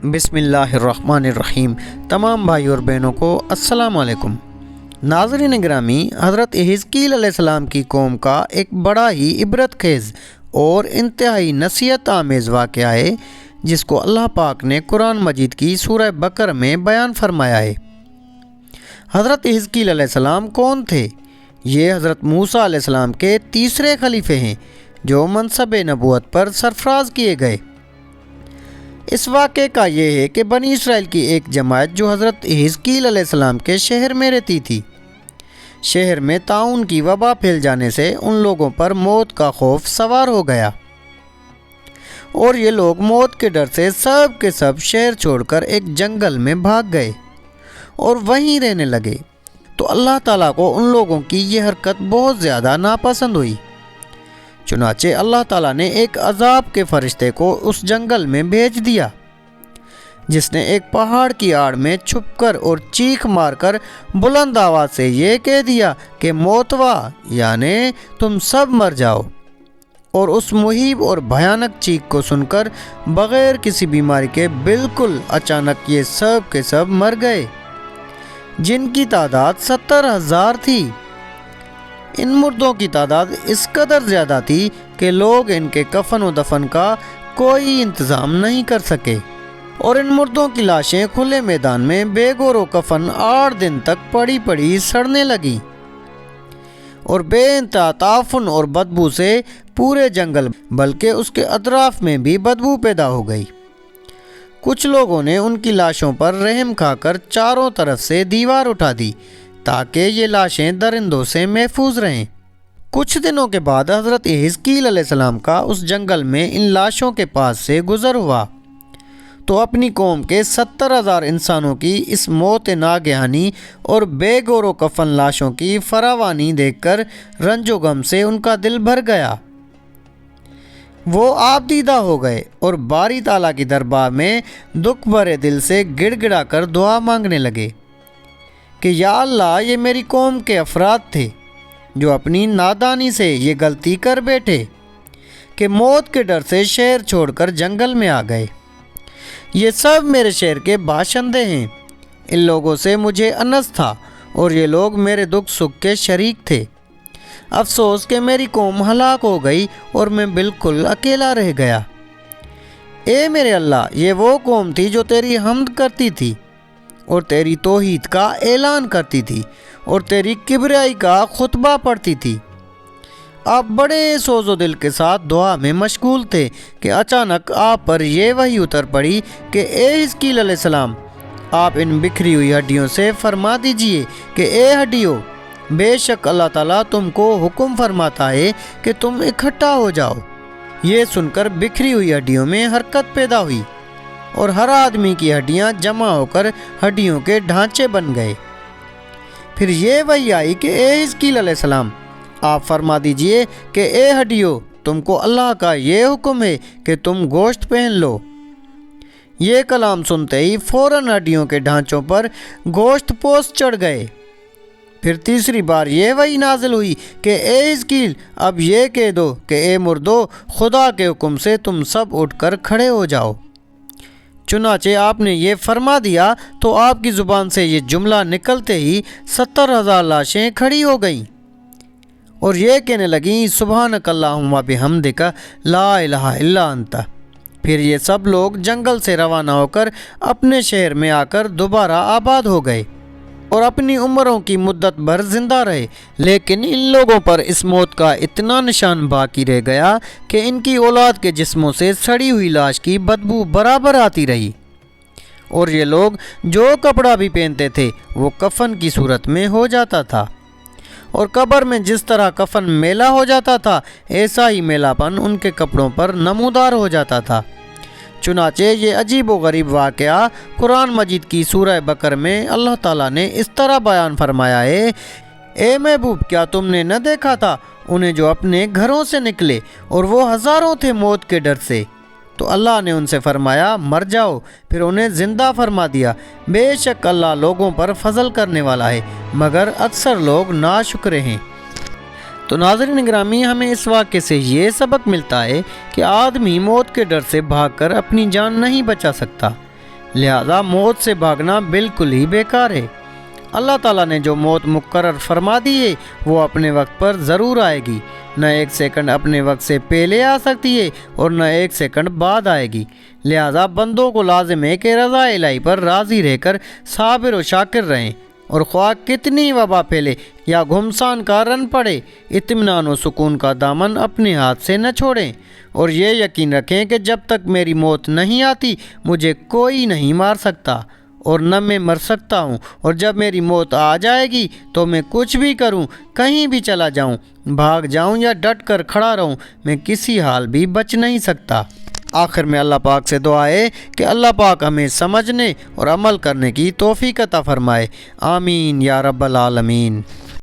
بسم اللہ الرحمن الرحیم۔ تمام بھائی اور بہنوں کو السلام علیکم۔ ناظرین گرامی، حضرت حزقیل علیہ السلام کی قوم کا ایک بڑا ہی عبرت خیز اور انتہائی نصیحت آمیز واقعہ ہے جس کو اللہ پاک نے قرآن مجید کی سورہ بقرہ میں بیان فرمایا ہے۔ حضرت حزقیل علیہ السلام کون تھے؟ یہ حضرت موسیٰ علیہ السلام کے تیسرے خلیفے ہیں جو منصب نبوت پر سرفراز کیے گئے۔ اس واقعے کا یہ ہے کہ بنی اسرائیل کی ایک جماعت جو حضرت حزقیل علیہ السلام کے شہر میں رہتی تھی، شہر میں طاعون کی وبا پھیل جانے سے ان لوگوں پر موت کا خوف سوار ہو گیا اور یہ لوگ موت کے ڈر سے سب کے سب شہر چھوڑ کر ایک جنگل میں بھاگ گئے اور وہیں رہنے لگے۔ تو اللہ تعالیٰ کو ان لوگوں کی یہ حرکت بہت زیادہ ناپسند ہوئی، چنانچہ اللہ تعالیٰ نے ایک عذاب کے فرشتے کو اس جنگل میں بھیج دیا جس نے ایک پہاڑ کی آڑ میں چھپ کر اور چیخ مار کر بلند آواز سے یہ کہہ دیا کہ موتوا، یعنی تم سب مر جاؤ۔ اور اس مہیب اور بھیانک چیخ کو سن کر بغیر کسی بیماری کے بالکل اچانک یہ سب کے سب مر گئے، جن کی تعداد 70,000 تھی۔ ان مردوں کی تعداد اس قدر زیادہ تھی کہ لوگ ان کے کفن و دفن کا کوئی انتظام نہیں کر سکے، اور ان مردوں کی لاشیں کھلے میدان میں بے گور و کفن 8 دن تک پڑی پڑی سڑنے لگیں اور بے انتہا تعفن اور بدبو سے پورے جنگل بلکہ اس کے اطراف میں بھی بدبو پیدا ہو گئی۔ کچھ لوگوں نے ان کی لاشوں پر رحم کھا کر چاروں طرف سے دیوار اٹھا دی تاکہ یہ لاشیں درندوں سے محفوظ رہیں۔ کچھ دنوں کے بعد حضرت حزقیل علیہ السلام کا اس جنگل میں ان لاشوں کے پاس سے گزر ہوا تو اپنی قوم کے 70,000 انسانوں کی اس موت ناگہانی اور بے گور و کفن لاشوں کی فراوانی دیکھ کر رنج و غم سے ان کا دل بھر گیا۔ وہ آپ دیدہ ہو گئے اور باری تعالیٰ کی دربار میں دکھ بھرے دل سے گڑ گڑا کر دعا مانگنے لگے کہ یا اللہ، یہ میری قوم کے افراد تھے جو اپنی نادانی سے یہ غلطی کر بیٹھے کہ موت کے ڈر سے شہر چھوڑ کر جنگل میں آ گئے۔ یہ سب میرے شہر کے باشندے ہیں، ان لوگوں سے مجھے انس تھا اور یہ لوگ میرے دکھ سکھ کے شریک تھے۔ افسوس کہ میری قوم ہلاک ہو گئی اور میں بالکل اکیلا رہ گیا۔ اے میرے اللہ، یہ وہ قوم تھی جو تیری حمد کرتی تھی اور تیری توحید کا اعلان کرتی تھی اور تیری کبریائی کا خطبہ پڑھتی تھی۔ آپ بڑے سوز و دل کے ساتھ دعا میں مشغول تھے کہ اچانک آپ پر یہ وحی اتر پڑی کہ اے حزقیل علیہ السلام، آپ ان بکھری ہوئی ہڈیوں سے فرما دیجئے کہ اے ہڈیوں، بے شک اللہ تعالیٰ تم کو حکم فرماتا ہے کہ تم اکٹھا ہو جاؤ۔ یہ سن کر بکھری ہوئی ہڈیوں میں حرکت پیدا ہوئی اور ہر آدمی کی ہڈیاں جمع ہو کر ہڈیوں کے ڈھانچے بن گئے۔ پھر یہ وحی آئی کہ اے حزقیل علیہ السلام، آپ فرما دیجئے کہ اے ہڈیوں، تم کو اللہ کا یہ حکم ہے کہ تم گوشت پہن لو۔ یہ کلام سنتے ہی فوراً ہڈیوں کے ڈھانچوں پر گوشت پوست چڑھ گئے۔ پھر تیسری بار یہ وحی نازل ہوئی کہ اے حزقیل، اب یہ کہہ دو کہ اے مردو، خدا کے حکم سے تم سب اٹھ کر کھڑے ہو جاؤ۔ چنانچہ آپ نے یہ فرما دیا تو آپ کی زبان سے یہ جملہ نکلتے ہی 70,000 لاشیں کھڑی ہو گئیں اور یہ کہنے لگیں سبحانک اللہم بحمدک لا الہ الا انت۔ پھر یہ سب لوگ جنگل سے روانہ ہو کر اپنے شہر میں آ کر دوبارہ آباد ہو گئے اور اپنی عمروں کی مدت بھر زندہ رہے، لیکن ان لوگوں پر اس موت کا اتنا نشان باقی رہ گیا کہ ان کی اولاد کے جسموں سے سڑی ہوئی لاش کی بدبو برابر آتی رہی، اور یہ لوگ جو کپڑا بھی پہنتے تھے وہ کفن کی صورت میں ہو جاتا تھا، اور قبر میں جس طرح کفن میلا ہو جاتا تھا ایسا ہی میلا پن ان کے کپڑوں پر نمودار ہو جاتا تھا۔ چنانچہ یہ عجیب و غریب واقعہ قرآن مجید کی سورہ بقرہ میں اللہ تعالیٰ نے اس طرح بیان فرمایا ہے، اے محبوب، کیا تم نے نہ دیکھا تھا انہیں جو اپنے گھروں سے نکلے اور وہ ہزاروں تھے موت کے ڈر سے؟ تو اللہ نے ان سے فرمایا مر جاؤ، پھر انہیں زندہ فرما دیا۔ بے شک اللہ لوگوں پر فضل کرنے والا ہے، مگر اکثر لوگ ناشکر ہیں۔ تو ناظرین گرامی، ہمیں اس واقعے سے یہ سبق ملتا ہے کہ آدمی موت کے ڈر سے بھاگ کر اپنی جان نہیں بچا سکتا، لہذا موت سے بھاگنا بالکل ہی بیکار ہے۔ اللہ تعالیٰ نے جو موت مقرر فرما دی ہے وہ اپنے وقت پر ضرور آئے گی، نہ ایک سیکنڈ اپنے وقت سے پہلے آ سکتی ہے اور نہ ایک سیکنڈ بعد آئے گی۔ لہذا بندوں کو لازم ہے کہ رضا الہی پر راضی رہ کر صابر و شاکر رہیں، اور خواہ کتنی وبا پھیلے یا گھمسان کا رن پڑے، اطمینان و سکون کا دامن اپنے ہاتھ سے نہ چھوڑیں، اور یہ یقین رکھیں کہ جب تک میری موت نہیں آتی مجھے کوئی نہیں مار سکتا اور نہ میں مر سکتا ہوں، اور جب میری موت آ جائے گی تو میں کچھ بھی کروں، کہیں بھی چلا جاؤں، بھاگ جاؤں یا ڈٹ کر کھڑا رہوں، میں کسی حال بھی بچ نہیں سکتا۔ آخر میں اللہ پاک سے دعا ہے کہ اللہ پاک ہمیں سمجھنے اور عمل کرنے کی توفیق عطا فرمائے، آمین یا رب العالمین۔